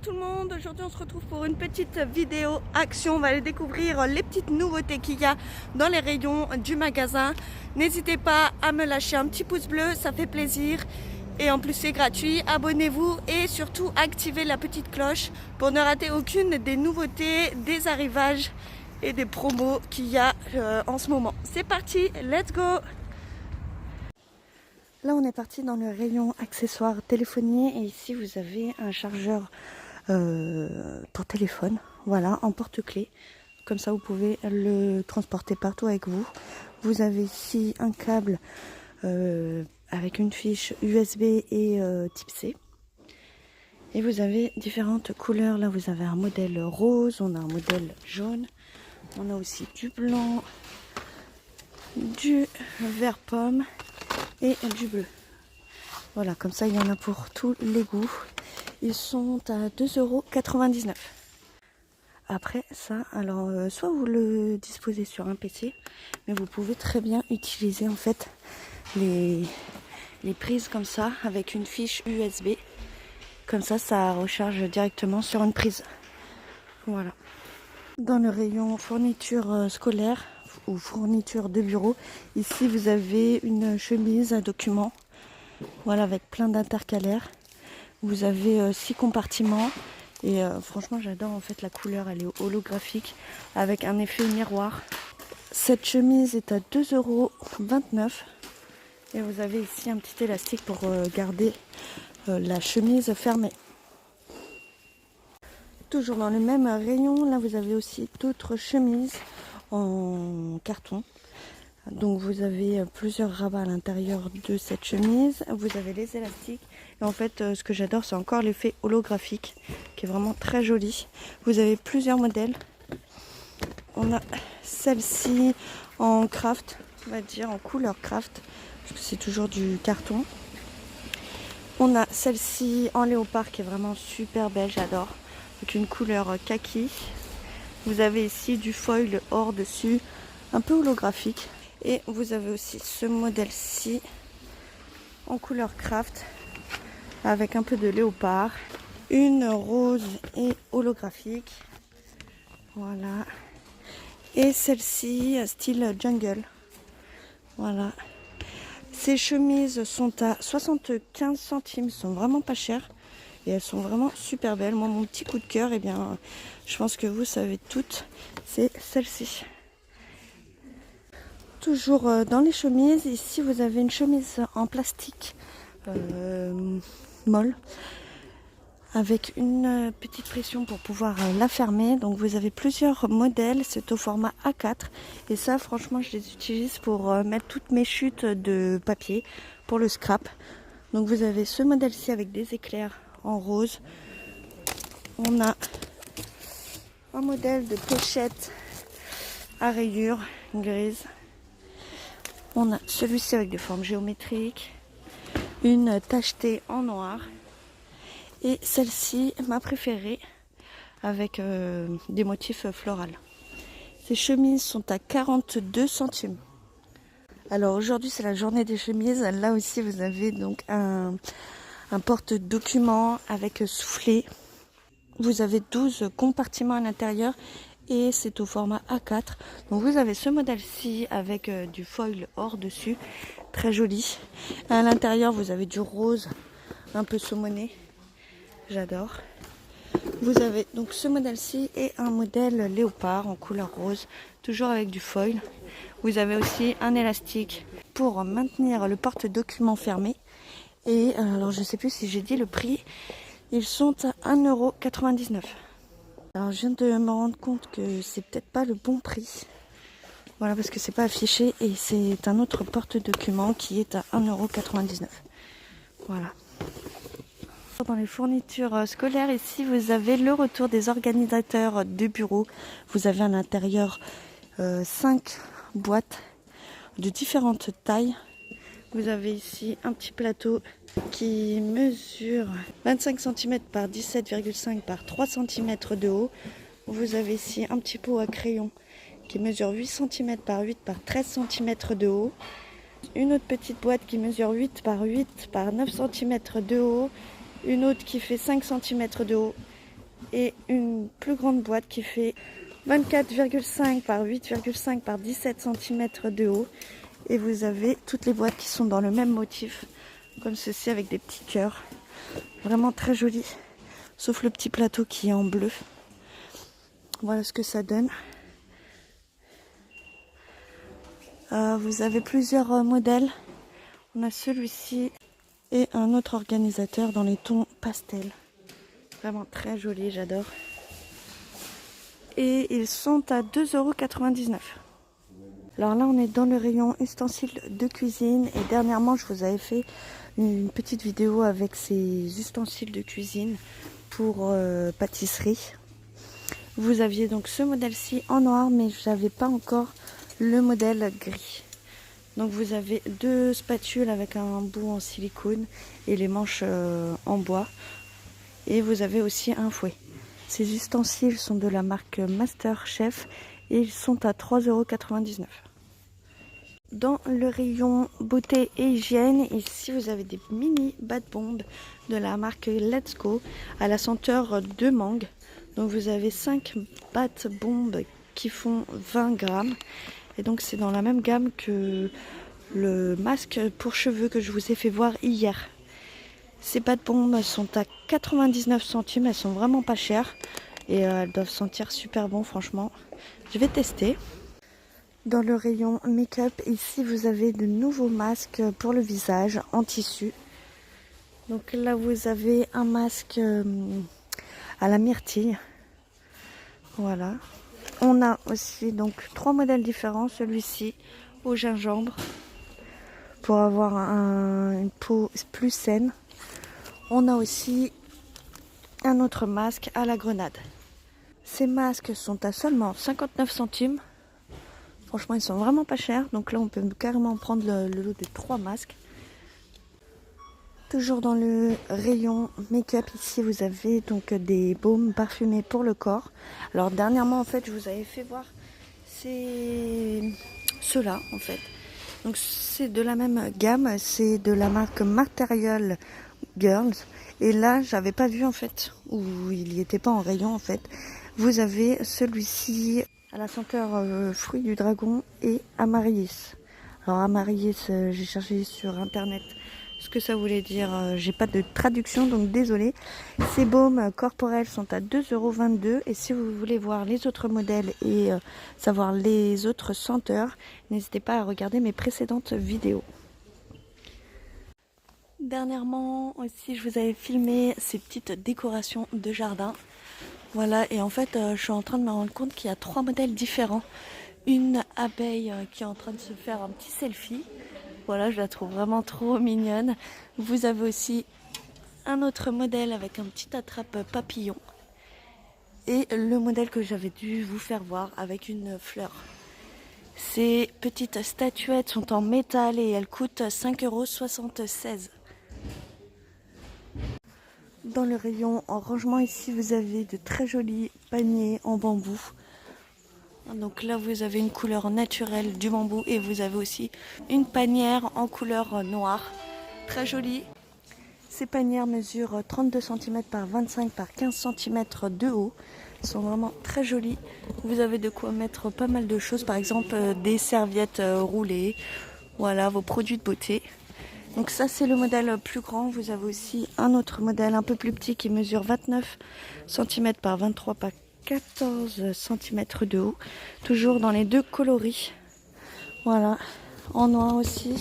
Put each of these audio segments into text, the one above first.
tout le monde, aujourd'hui on se retrouve pour une petite vidéo action. On va aller découvrir les petites nouveautés qu'il y a dans les rayons du magasin. N'hésitez pas à me lâcher un petit pouce bleu, ça fait plaisir. Et en plus c'est gratuit, abonnez-vous et surtout activez la petite cloche pour ne rater aucune des nouveautés, des arrivages et des promos qu'il y a en ce moment. C'est parti, let's go! Là on est parti dans le rayon accessoires téléphonie et ici vous avez un chargeur pour téléphone, voilà, en porte-clés. Comme ça vous pouvez le transporter partout avec vous. Vous avez ici un câble avec une fiche USB et type C. Et vous avez différentes couleurs. Là vous avez un modèle rose, on a un modèle jaune, on a aussi du blanc, du vert pomme et du bleu. Voilà, comme ça il y en a pour tous les goûts. Ils sont à 2,99 €. Après ça, alors soit vous le disposez sur un PC, mais vous pouvez très bien utiliser en fait les prises comme ça avec une fiche USB. Comme ça recharge directement sur une prise. Voilà. Dans le rayon fourniture scolaire ou fourniture de bureau, ici vous avez une chemise à documents, voilà, avec plein d'intercalaires. Vous avez 6 compartiments et franchement j'adore en fait la couleur, elle est holographique avec un effet miroir. Cette chemise est à 2,29 € et vous avez ici un petit élastique pour garder la chemise fermée. Toujours dans le même rayon, là vous avez aussi d'autres chemises en carton. Donc vous avez plusieurs rabats à l'intérieur de cette chemise. Vous avez les élastiques. Et en fait, ce que j'adore, c'est encore l'effet holographique, qui est vraiment très joli. Vous avez plusieurs modèles. On a celle-ci en craft, on va dire en couleur craft, parce que c'est toujours du carton. On a celle-ci en léopard, qui est vraiment super belle, j'adore, avec une couleur kaki. Vous avez ici du foil or dessus, un peu holographique. Et vous avez aussi ce modèle-ci en couleur craft avec un peu de léopard, une rose et holographique, voilà, et celle-ci style jungle, voilà. Ces chemises sont à 75 centimes, sont vraiment pas chères et elles sont vraiment super belles. Moi mon petit coup de cœur, eh bien je pense que vous savez toutes, c'est celle-ci. Toujours dans les chemises, ici vous avez une chemise en plastique molle avec une petite pression pour pouvoir la fermer. Donc vous avez plusieurs modèles, c'est au format A4 et ça franchement je les utilise pour mettre toutes mes chutes de papier pour le scrap. Donc vous avez ce modèle-ci avec des éclairs en rose. On a un modèle de pochette à rayures grise. On a celui-ci avec des formes géométriques, une tachetée en noir et celle-ci, ma préférée, avec des motifs floraux. Ces chemises sont à 42 centimes. Alors aujourd'hui c'est la journée des chemises. Là aussi vous avez donc un porte-documents avec soufflet. Vous avez 12 compartiments à l'intérieur. Et c'est au format A4. Donc vous avez ce modèle-ci avec du foil or dessus, très joli. À l'intérieur vous avez du rose, un peu saumoné, j'adore. Vous avez donc ce modèle-ci et un modèle léopard en couleur rose, toujours avec du foil. Vous avez aussi un élastique pour maintenir le porte-documents fermé. Et alors je ne sais plus si j'ai dit le prix, ils sont à 1,99 €. Alors je viens de me rendre compte que c'est peut-être pas le bon prix. Voilà, parce que c'est pas affiché et c'est un autre porte-document qui est à 1,99 €. Voilà. Dans les fournitures scolaires, ici vous avez le retour des organisateurs de bureau. Vous avez à l'intérieur 5 boîtes de différentes tailles. Vous avez ici un petit plateau qui mesure 25 cm par 17,5 par 3 cm de haut. Vous avez ici un petit pot à crayon qui mesure 8 cm par 8 par 13 cm de haut. Une autre petite boîte qui mesure 8 par 8 par 9 cm de haut. Une autre qui fait 5 cm de haut. Et une plus grande boîte qui fait 24,5 par 8,5 par 17 cm de haut. Et vous avez toutes les boîtes qui sont dans le même motif, comme ceci avec des petits cœurs. Vraiment très joli, sauf le petit plateau qui est en bleu. Voilà ce que ça donne. Vous avez plusieurs modèles. On a celui-ci et un autre organisateur dans les tons pastel. Vraiment très joli, j'adore. Et ils sont à 2,99 €. Alors là, on est dans le rayon ustensiles de cuisine. Et dernièrement, je vous avais fait une petite vidéo avec ces ustensiles de cuisine pour pâtisserie. Vous aviez donc ce modèle-ci en noir, mais je n'avais pas encore le modèle gris. Donc vous avez deux spatules avec un bout en silicone et les manches en bois. Et vous avez aussi un fouet. Ces ustensiles sont de la marque MasterChef et ils sont à 3,99 €. Dans le rayon beauté et hygiène, ici vous avez des mini bath bombes de la marque Let's Go à la senteur de mangue. Donc vous avez 5 bath bombes qui font 20 grammes. Et donc c'est dans la même gamme que le masque pour cheveux que je vous ai fait voir hier. Ces bath bombes sont à 99 centimes, elles sont vraiment pas chères. Et elles doivent sentir super bon, franchement. Je vais tester. Dans le rayon make-up, ici vous avez de nouveaux masques pour le visage en tissu. Donc là vous avez un masque à la myrtille. Voilà. On a aussi donc 3 modèles différents. Celui-ci au gingembre pour avoir une peau plus saine. On a aussi un autre masque à la grenade. Ces masques sont à seulement 59 centimes. Franchement, ils sont vraiment pas chers. Donc là, on peut carrément prendre le lot de 3 masques. Toujours dans le rayon make-up, ici, vous avez donc des baumes parfumés pour le corps. Alors, dernièrement, en fait, je vous avais fait voir ceux-là, en fait. Donc, c'est de la même gamme. C'est de la marque Material Girls. Et là, j'avais pas vu, en fait, ou il n'y était pas en rayon, en fait. Vous avez celui-ci à la senteur fruit du dragon et amaryllis. Alors amaryllis, j'ai cherché sur internet ce que ça voulait dire. J'ai pas de traduction, donc désolé. Ces baumes corporels sont à 2,22 € et si vous voulez voir les autres modèles et savoir les autres senteurs, n'hésitez pas à regarder mes précédentes vidéos. Dernièrement aussi, je vous avais filmé ces petites décorations de jardin. Voilà, et en fait, je suis en train de me rendre compte qu'il y a 3 modèles différents. Une abeille qui est en train de se faire un petit selfie. Voilà, je la trouve vraiment trop mignonne. Vous avez aussi un autre modèle avec un petit attrape papillon. Et le modèle que j'avais dû vous faire voir avec une fleur. Ces petites statuettes sont en métal et elles coûtent 5,76 €. Dans le rayon en rangement, ici vous avez de très jolis paniers en bambou. Donc là vous avez une couleur naturelle du bambou et vous avez aussi une panière en couleur noire. Très jolie. Ces panières mesurent 32 cm par 25 par 15 cm de haut. Elles sont vraiment très jolies. Vous avez de quoi mettre pas mal de choses, par exemple des serviettes roulées. Voilà, vos produits de beauté. Donc ça c'est le modèle plus grand. Vous avez aussi un autre modèle un peu plus petit qui mesure 29 cm par 23 par 14 cm de haut. Toujours dans les deux coloris. Voilà, en noir aussi.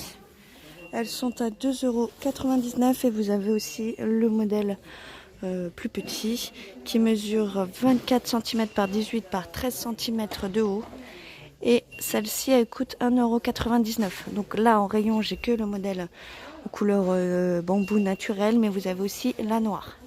Elles sont à 2,99 € et vous avez aussi le modèle plus petit qui mesure 24 cm par 18 par 13 cm de haut. Et celle-ci, elle coûte 1,99 €. Donc là, en rayon, j'ai que le modèle aux couleurs bambou naturel, mais vous avez aussi la noire.